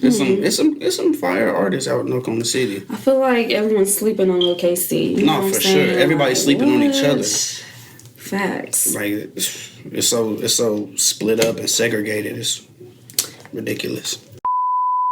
It's some fire artists out in Oklahoma City. I feel like everyone's sleeping on OKC. You know No, for sure. Everybody's like, sleeping on each what? other. Facts. Like it's so split up and segregated. It's ridiculous.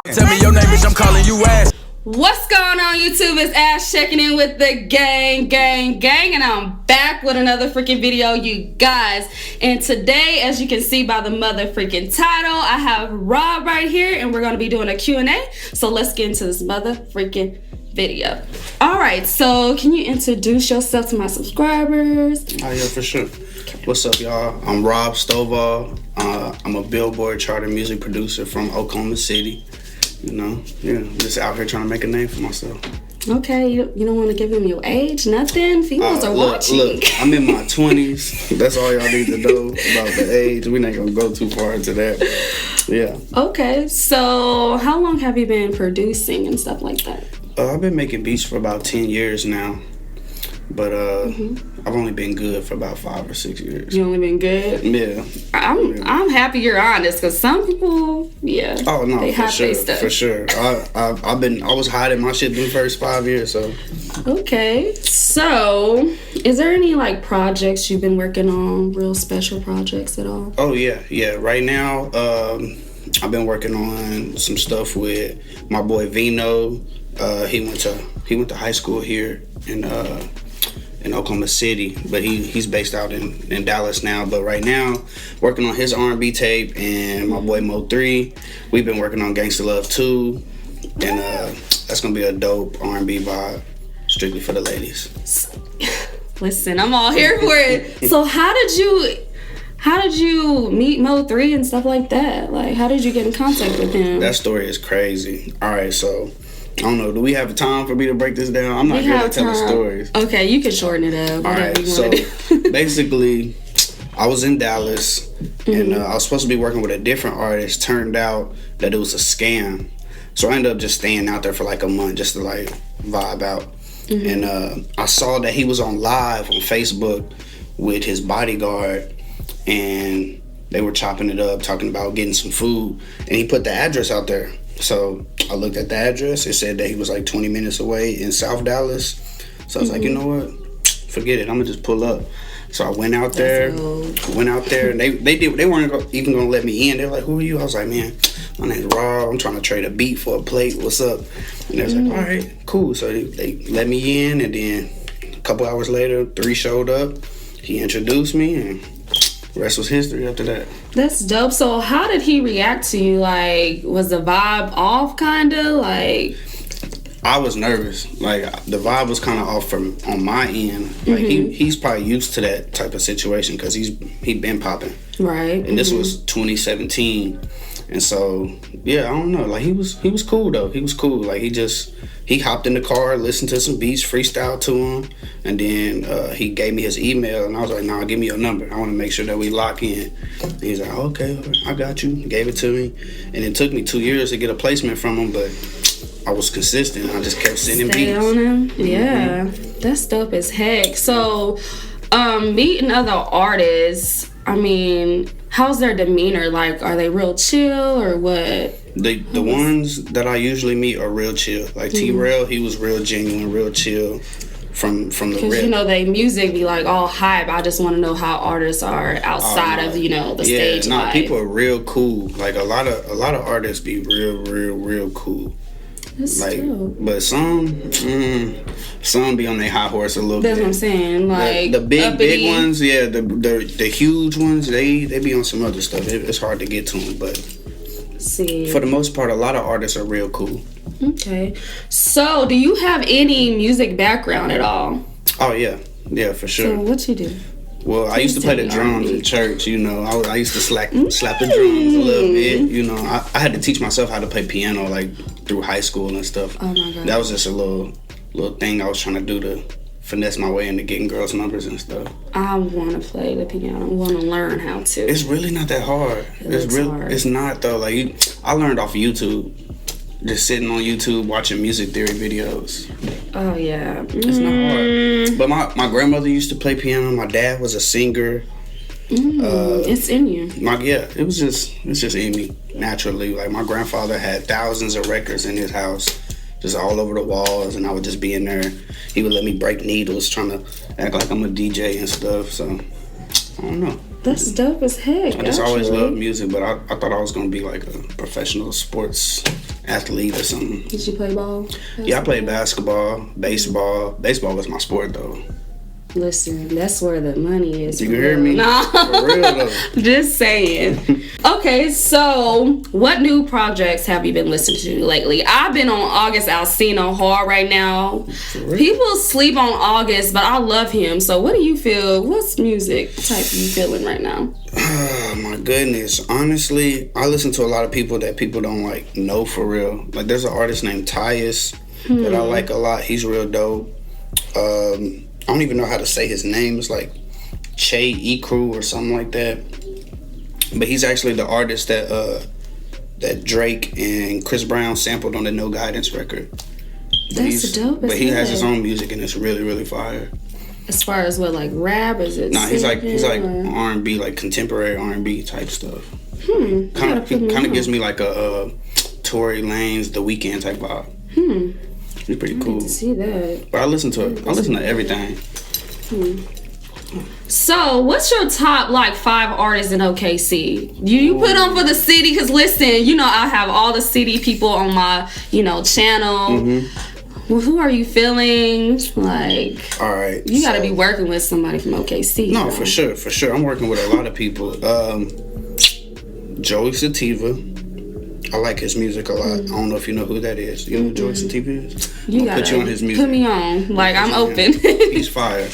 Tell me your name, bitch, I'm calling you ass. What's going on, YouTube? It's Ash checking in with the gang, and I'm back with another freaking video, you guys. And today, as you can see by the mother freaking title, I have Rob right here, and we're gonna be doing a Q&A. So let's get into this mother freaking video. All right, so can you introduce yourself to my subscribers? Oh yeah, for sure. What's up, y'all? I'm Rob Stovall. I'm a Billboard charter music producer from Oklahoma City. You know, yeah, just out here trying to make a name for myself. Okay, you don't want to give them your age, nothing? Females are watching. Look, I'm in my 20s. That's all y'all need to know about the age. We're not gonna go too far into that. Yeah. Okay, so how long have you been producing and stuff like that? I've been making beats for about 10 years now. But I've only been good for about 5 or 6 years. You only been good? Yeah. I'm happy you're honest, because some people, yeah. Oh no, they for sure, stuff. for sure. I was hiding my shit the first 5 years, so. Okay, so is there any like projects you've been working on, real special projects at all? Oh yeah. Right now, I've been working on some stuff with my boy Vino. He went to high school here in Oklahoma City, but he's based out in Dallas now. But right now, working on his R&B tape, and my boy MO3, we've been working on Gangsta Love 2, and that's gonna be a dope R&B vibe, strictly for the ladies. Listen, I'm all here for it. So how did you meet Mo3 and stuff like that? Like, how did you get in contact with him? That story is crazy. All right, so I don't know. Do we have time for me to break this down? I'm not good at telling stories. Okay, you can shorten it up. All right, so basically, I was in Dallas, and I was supposed to be working with a different artist. Turned out that it was a scam. So I ended up just staying out there for like a month just to like vibe out. And I saw that he was on live on Facebook with his bodyguard, and they were chopping it up, talking about getting some food, and he put the address out there. So I looked at the address. It said that he was like 20 minutes away in South Dallas. So I was like, you know what? Forget it. I'm gonna just pull up. So I went out there. And they weren't even gonna let me in. They're like, who are you? I was like, man, my name's Rob. I'm trying to trade a beat for a plate. What's up? And they was like, all right, cool. So they let me in, and then a couple hours later, 3 showed up. He introduced me, and the rest was history after that. That's dope. So how did he react to you? Like, was the vibe off kinda? Like, I was nervous. Like, the vibe was kind of off on my end. Like, he's probably used to that type of situation because he'd been popping. Right. And this was 2017. And so, yeah, I don't know. Like, he was cool though. He was cool. Like, he hopped in the car, listened to some beats, freestyle to him, and then he gave me his email, and I was like, nah, give me your number. I want to make sure that we lock in. And he's like, okay, I got you. He gave it to me. And it took me 2 years to get a placement from him, but I was consistent. I just kept sending beats. Stay on him? Yeah. That's dope as heck. So, meeting other artists, I mean, how's their demeanor? Like, are they real chill or what? The ones that I usually meet are real chill. Like T-Rail, he was real genuine, real chill from the rip. Because, you know, they music be like all hype. I just want to know how artists are outside of, you know, the stage life. Yeah, people are real cool. Like, a lot of artists be real cool. That's like, true. But some be on their high horse a little bit. That's what I'm saying. Like, the big ones, yeah, the huge ones, they be on some other stuff. It's hard to get to them, but for the most part, a lot of artists are real cool. Okay. So, do you have any music background at all? Oh, yeah, for sure. So, what you do? Well, I used to play the drums in church, you know. I used to slap the drums a little bit, you know. I had to teach myself how to play piano, like, through high school and stuff. Oh, my God. That was just a little thing I was trying to do to finesse my way into getting girls' numbers and stuff. I want to play the piano. I want to learn how to. It's really not that hard. It's really hard. It's not, though. Like, I learned off of YouTube. Just sitting on YouTube watching music theory videos. Oh, yeah. It's not hard. But my grandmother used to play piano. My dad was a singer. It's in you. It was just in me naturally. Like my grandfather had thousands of records in his house, just all over the walls, and I would just be in there. He would let me break needles, trying to act like I'm a DJ and stuff. So I don't know. That's dope as heck. I just always loved music, but I thought I was gonna be like a professional sports athlete or something. Did you play ball? Basketball? Yeah, I played basketball, baseball. Baseball was my sport though. Listen, that's where the money is. You can hear me? No. For real though. Just saying. Okay, so what new projects have you been listening to lately? I've been on August Alsina hard right now. People sleep on August, but I love him. So what do you feel? What's music type you feeling right now? Oh my goodness. Honestly, I listen to a lot of people that people don't like know for real. Like there's an artist named Tyus that I like a lot. He's real dope. I don't even know how to say his name. It's like Che Ikru or something like that. But he's actually the artist that Drake and Chris Brown sampled on the No Guidance record. That's dope. But he has his own music and it's really, really fire. As far as what, like rap? Is it? Nah, he's like R&B, like contemporary R&B type stuff. Kind of gives me like a Tory Lanez, The Weeknd type vibe. He's pretty cool. To see that. But I listen to everything. So, what's your top like 5 artists in OKC? You put on for the city? Cause listen, I have all the city people on my channel. Well, who are you feeling like? All right, you got to be working with somebody from OKC. No, for sure. I'm working with a lot of people. Joey Sativa. I like his music a lot. I don't know if you know who that is. You know who Joey Sativa is? You gotta put you on his music. Put me on. Like I'm open. He's fire.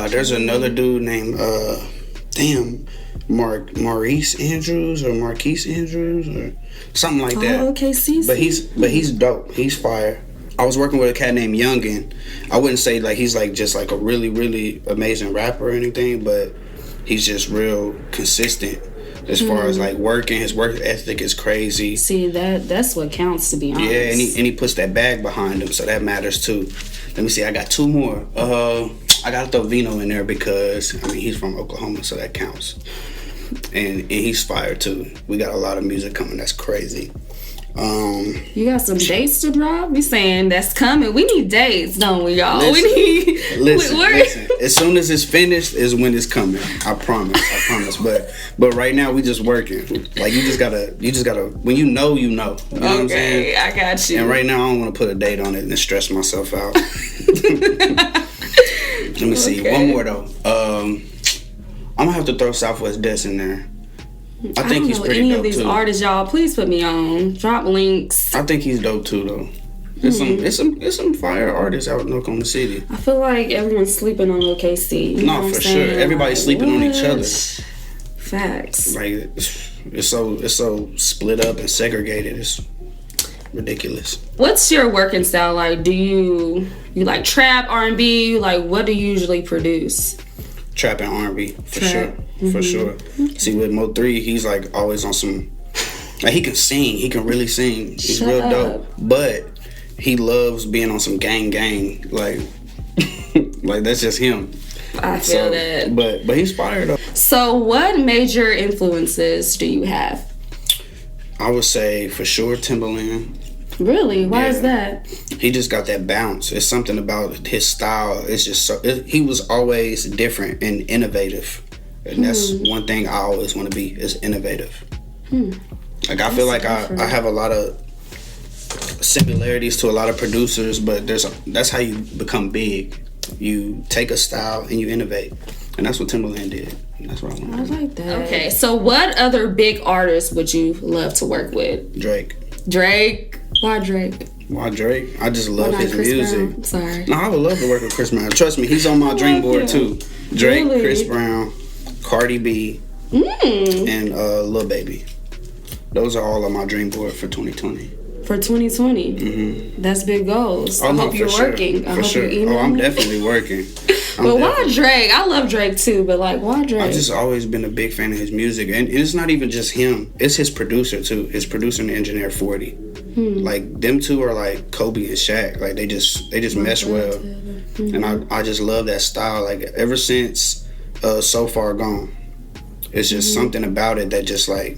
There's another dude named Maurice Andrews or Marquise Andrews or something like that. Okay, see. But he's dope. He's fire. I was working with a cat named Youngin. I wouldn't say like he's like just like a really, really amazing rapper or anything, but he's just real consistent. As far as like working, his work ethic is crazy. See, that's what counts, to be honest. Yeah, and he puts that bag behind him, so that matters too. Let me see, I got 2 more. I gotta throw Vino in there because he's from Oklahoma, so that counts. And he's fire too. We got a lot of music coming that's crazy. You got some dates to drop? We saying that's coming. We need dates, don't we, y'all? Listen. As soon as it's finished is when it's coming. I promise. But right now we just working. Like you just gotta. When you know. You know what I'm saying? I got you. And right now I don't want to put a date on it and stress myself out. Let me see. One more though. I'm gonna have to throw Southwest Des in there. I think he's pretty any dope of these too. artists, y'all. Please put me on. Drop links. I think he's dope too, though. There's some fire artists out in Oklahoma City. I feel like everyone's sleeping on OKC. No, for sure. Everybody's sleeping on each other. Facts. Like it's so split up and segregated. It's ridiculous. What's your working style like? Do you like trap, R&B? Like what do you usually produce? Trap and R&B for sure. For sure. See, with MO3, he's like always on some. Like he can sing. He can really sing. He's real dope. But he loves being on some gang. Like, like that's just him. I feel that. But he's fire though. So, what major influences do you have? I would say for sure Timbaland. Really? Why is that? He just got that bounce. It's something about his style. It's just he was always different and innovative. And that's one thing I always want to be is innovative. Like I feel like I have a lot of similarities to a lot of producers, but that's how you become big. You take a style and you innovate. And that's what Timbaland did. And that's what I want. I like that. Okay, so what other big artists would you love to work with? Drake. Why Drake? I just love his music. Brown? Sorry. No, I would love to work with Chris Brown. Trust me, he's on my dream board too. Drake, really? Chris Brown, Cardi B, and Lil Baby. Those are all on my dream board for 2020. For 2020? That's big goals. I hope you're working. I hope you're emailing. I'm definitely working. But why Drake? I love Drake too, but like, why Drake? I've just always been a big fan of his music. And it's not even just him. It's his producer too. His producer and engineer, 40. Like them two are like Kobe and Shaq. Like they just mesh well, and I just love that style. Like ever since So Far Gone, it's just something about it that just like,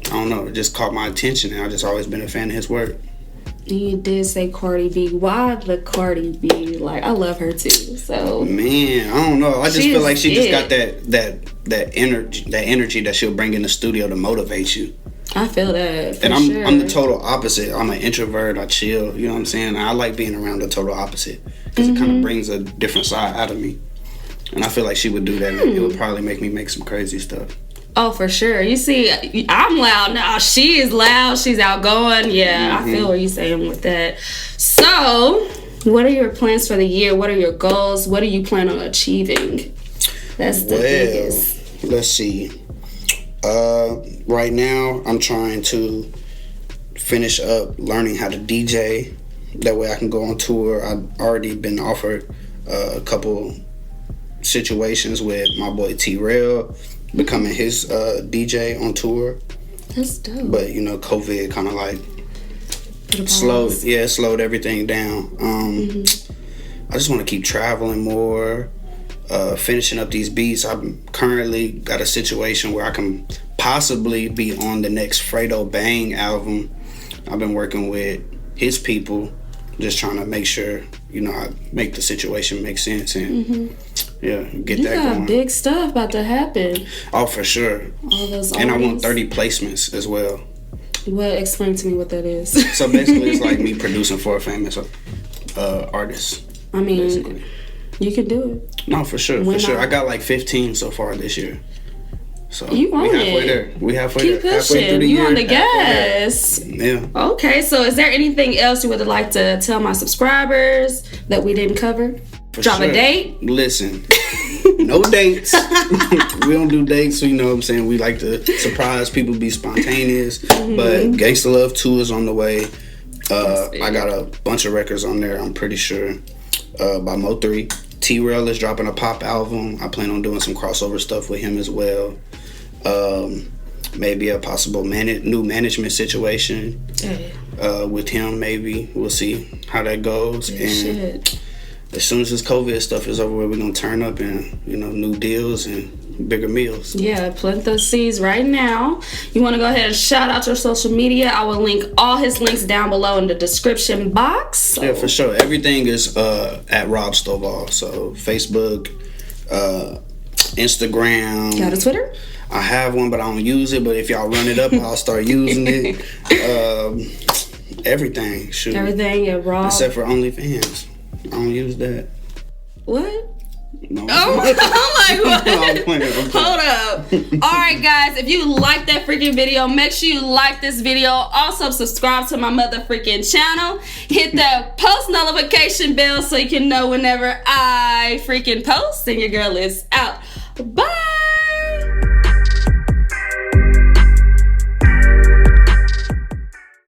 I don't know, it just caught my attention, and I've just always been a fan of his work. You did say Cardi B. Why the Cardi B? Like, I love her too. So man, I don't know. I just feel like she just got that energy that she'll bring in the studio to motivate you. I feel that. And I'm the total opposite. I'm an introvert. I chill. You know what I'm saying? I like being around the total opposite because it kind of brings a different side out of me. And I feel like she would do that. It would probably make me make some crazy stuff. Oh, for sure. You see, I'm loud now. She is loud. She's outgoing. Yeah, I feel what you're saying with that. So, what are your plans for the year? What are your goals? What do you plan on achieving? That's the biggest. Let's see. Right now, I'm trying to finish up learning how to DJ. That way I can go on tour. I've already been offered a couple situations with my boy T-Rail, becoming his DJ on tour. That's dope. But, you know, COVID kind of like slowed everything down. I just want to keep traveling more. Finishing up these beats. I've currently got a situation where I can possibly be on the next Fredo Bang album. I've been working with his people, just trying to make sure, you know, I make the situation make sense and get that going. Big stuff about to happen. Oh, for sure. All those and I want 30 placements as well. Explain to me what that is. So basically it's like me producing for a famous artist. I mean, basically. You can do it. No, for sure, I got like 15 so far this year. So you on we halfway it. There. We halfway Keep there. pushing. Halfway through the You year, on the gas. Yeah. Okay, so is there anything else you would like to tell my subscribers that we didn't cover? Drop a date? Listen, no dates. We don't do dates, so you know what I'm saying? We like to surprise people, be spontaneous. But Gangsta Love 2 is on the way. I got a bunch of records on there, I'm pretty sure, by MO3. T-Rail is dropping a pop album. I plan on doing some crossover stuff with him as well. Maybe a possible new management situation with him, maybe. We'll see how that goes. As soon as this COVID stuff is over, we're going to turn up and, you know, new deals and bigger meals. Yeah, plant those seeds right now. You want to go ahead and shout out your social media? I will link all his links down below in the description box. So. Yeah, for sure. Everything is at Rob Stovall. So Facebook, Instagram. Got a Twitter? I have one, but I don't use it. But if y'all run it up, I'll start using it. Everything. Shoot. Everything at Rob. Except for OnlyFans. I don't use that. What? No. Oh, I'm like, what? No, I'm playing. Hold up. Alright guys, if you like that freaking video, make sure you like this video. Also subscribe to my mother freaking channel. Hit the post notification bell so you can know whenever I freaking post. And your girl is out. Bye.